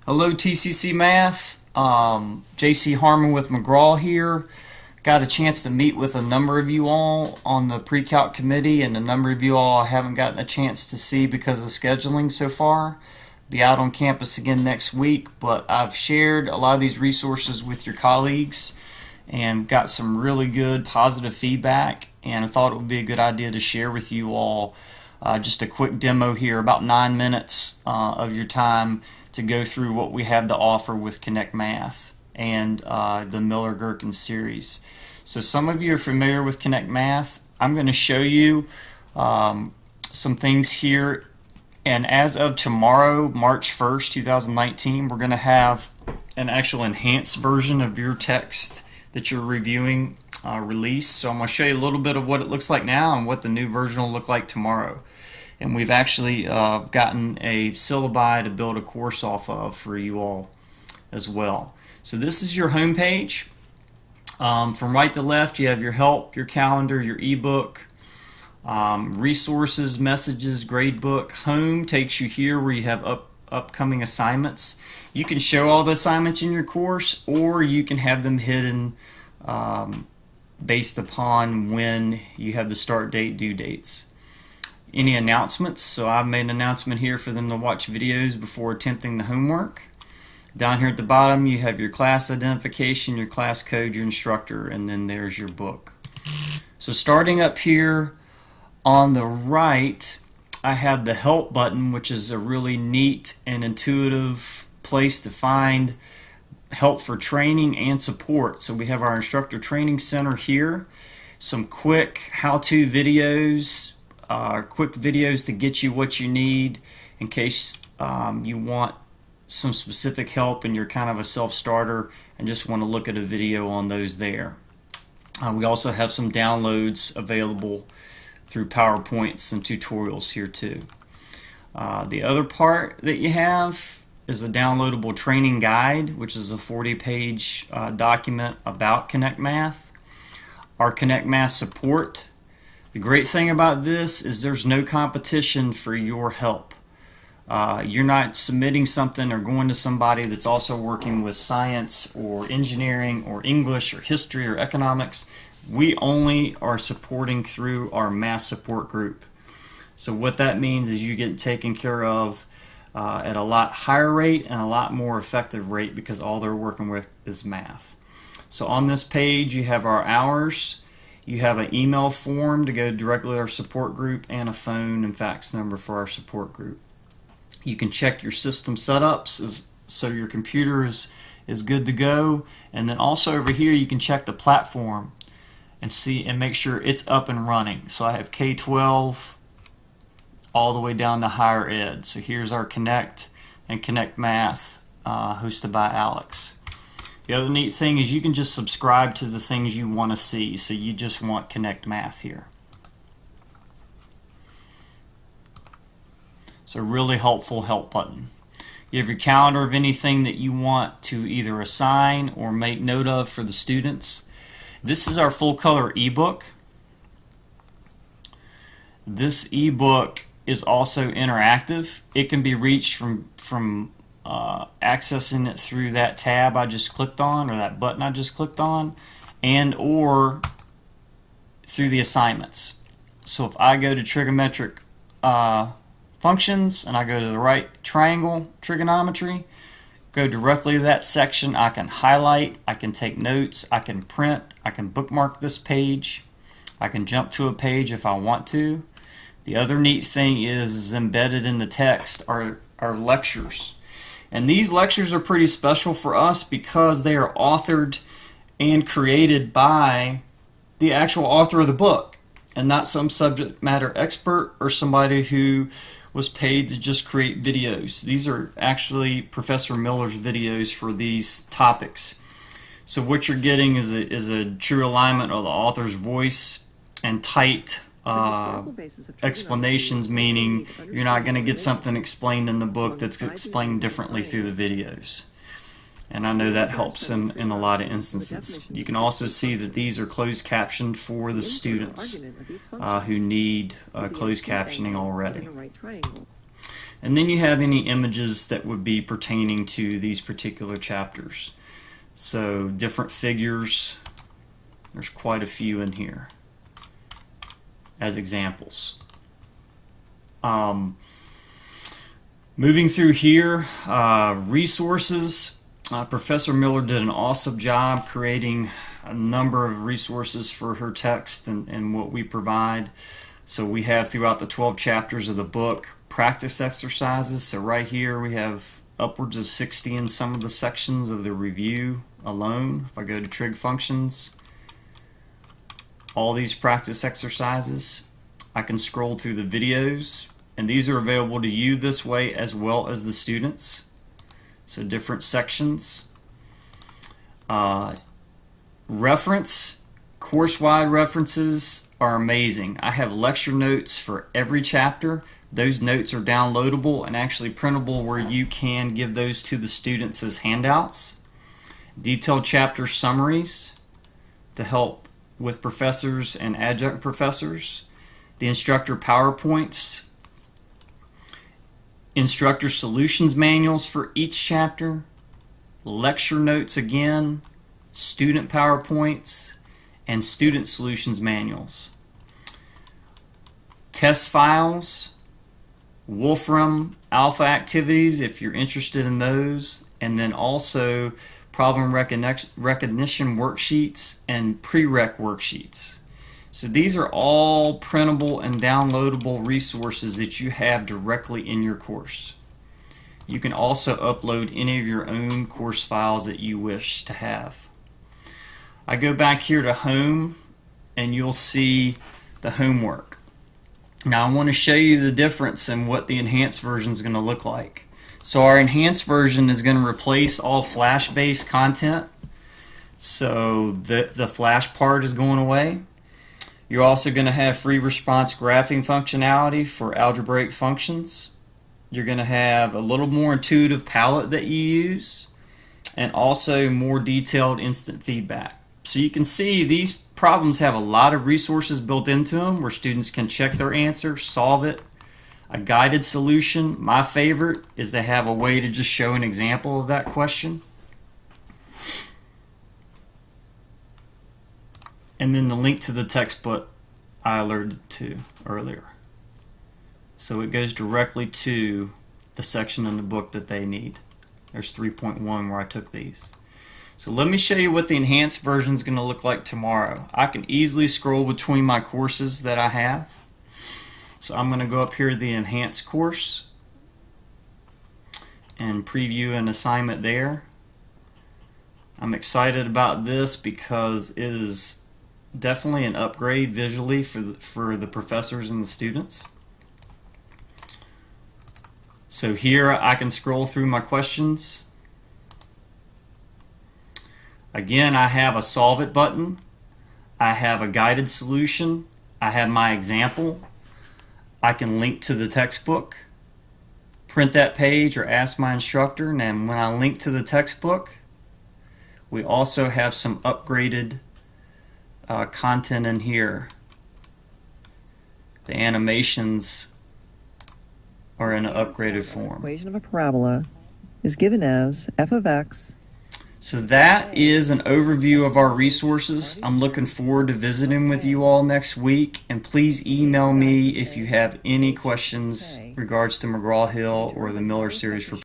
Hello TCC Math, JC Harmon with McGraw here. Got a chance to meet with a number of you all on the pre-calc committee, and a number of you all I haven't gotten a chance to see because of scheduling so far. Be out on campus again next week, but I've shared a lot of these resources with your colleagues and got some really good positive feedback, and I thought it would be a good idea to share with you all just a quick demo here, about 9 minutes of your time to go through what we have to offer with Connect Math and the Miller-Gherkin series. So some of you are familiar with Connect Math. I'm going to show you some things here, and as of tomorrow, March 1st, 2019, we're going to have an actual enhanced version of your text that you're reviewing released. So I'm going to show you a little bit of what it looks like now and what the new version will look like tomorrow. And we've actually gotten a syllabi to build a course off of for you all as well. So this is your home page. From right to left, you have your help, your calendar, your ebook, resources, messages, gradebook. Home takes you here where you have upcoming assignments. You can show all the assignments in your course, or you can have them hidden based upon when you have the start date, due dates. Any announcements? So I've made an announcement here for them to watch videos before attempting the homework. Down here at the bottom you have your class identification, your class code, your instructor, and then there's your book. So starting up here on the right, I have the help button, which is a really neat and intuitive place to find help for training and support. So we have our instructor training center here, some quick how-to videos, quick videos to get you what you need in case you want some specific help and you're kind of a self-starter and just want to look at a video on those there. We also have some downloads available through PowerPoints and tutorials here too. The other part that you have is a downloadable training guide, which is a 40-page document about Connect Math. Our Connect Math support. The great thing about this is there's no competition for your help. You're not submitting something or going to somebody that's also working with science or engineering or English or history or economics. We only are supporting through our math support group. So what that means is you get taken care of at a lot higher rate and a lot more effective rate because all they're working with is math. So on this page you have our hours. You have an email form to go directly to our support group and a phone and fax number for our support group. You can check your system setups so your computer is good to go, and then also over here you can check the platform and see and make sure it's up and running. So I have K-12 all the way down to higher ed. So here's our Connect and Connect Math hosted by Alex. The other neat thing is you can just subscribe to the things you want to see. So you just want Connect Math here. So really helpful help button. You have your calendar of anything that you want to either assign or make note of for the students. This is our full color ebook. This ebook is also interactive. It can be reached from accessing it through that tab I just clicked on, or that button I just clicked on, and or through the assignments. So if I go to trigonometric functions and I go to the right triangle trigonometry, go directly to that section, I can highlight, I can take notes, I can print, I can bookmark this page, I can jump to a page if I want to. The other neat thing is embedded in the text are lectures. And these lectures are pretty special for us because they are authored and created by the actual author of the book and not some subject matter expert or somebody who was paid to just create videos. These are actually Professor Miller's videos for these topics. So what you're getting is a true alignment of the author's voice and tight explanations, meaning you're not going to get something explained in the book that's explained differently through the videos. And I know that helps them in a lot of instances. You can also see that these are closed captioned for the students who need closed captioning already. And then you have any images that would be pertaining to these particular chapters. So different figures, there's quite a few in here as examples. Moving through here, resources. Professor Miller did an awesome job creating a number of resources for her text and what we provide. So we have throughout the 12 chapters of the book practice exercises. So right here we have upwards of 60 in some of the sections of the review alone. If I go to trig functions, all these practice exercises, I can scroll through the videos, and these are available to you this way as well as the students. So different sections. Reference, course-wide references are amazing. I have lecture notes for every chapter. Those notes are downloadable and actually printable where you can give those to the students as handouts. Detailed chapter summaries to help with professors and adjunct professors. The instructor PowerPoints. Instructor solutions manuals for each chapter. Lecture notes again. Student PowerPoints. And student solutions manuals. Test files. Wolfram Alpha activities if you're interested in those. And then also problem recognition worksheets and prereq worksheets. So these are all printable and downloadable resources that you have directly in your course. You can also upload any of your own course files that you wish to have. I go back here to home and you'll see the homework. Now I want to show you the difference in what the enhanced version is going to look like. So our enhanced version is going to replace all Flash-based content. So the Flash part is going away. You're also going to have free response graphing functionality for algebraic functions. You're going to have a little more intuitive palette that you use, and also more detailed instant feedback. So you can see these problems have a lot of resources built into them where students can check their answer, solve it. A guided solution. My favorite is they have a way to just show an example of that question. And then the link to the textbook I alerted to earlier. So it goes directly to the section in the book that they need. There's 3.1 where I took these. So let me show you what the enhanced version is going to look like tomorrow. I can easily scroll between my courses that I have. So I'm going to go up here to the enhanced course and preview an assignment there. I'm excited about this because it is definitely an upgrade visually for the professors and the students. So here I can scroll through my questions. Again, I have a solve it button. I have a guided solution. I have my example. I can link to the textbook, print that page, or ask my instructor. And then when I link to the textbook, we also have some upgraded content in here. The animations are in an upgraded form. Equation of a parabola is given as f of x. So that is an overview of our resources. I'm looking forward to visiting with you all next week, and please email me if you have any questions regards to McGraw-Hill or the Miller series for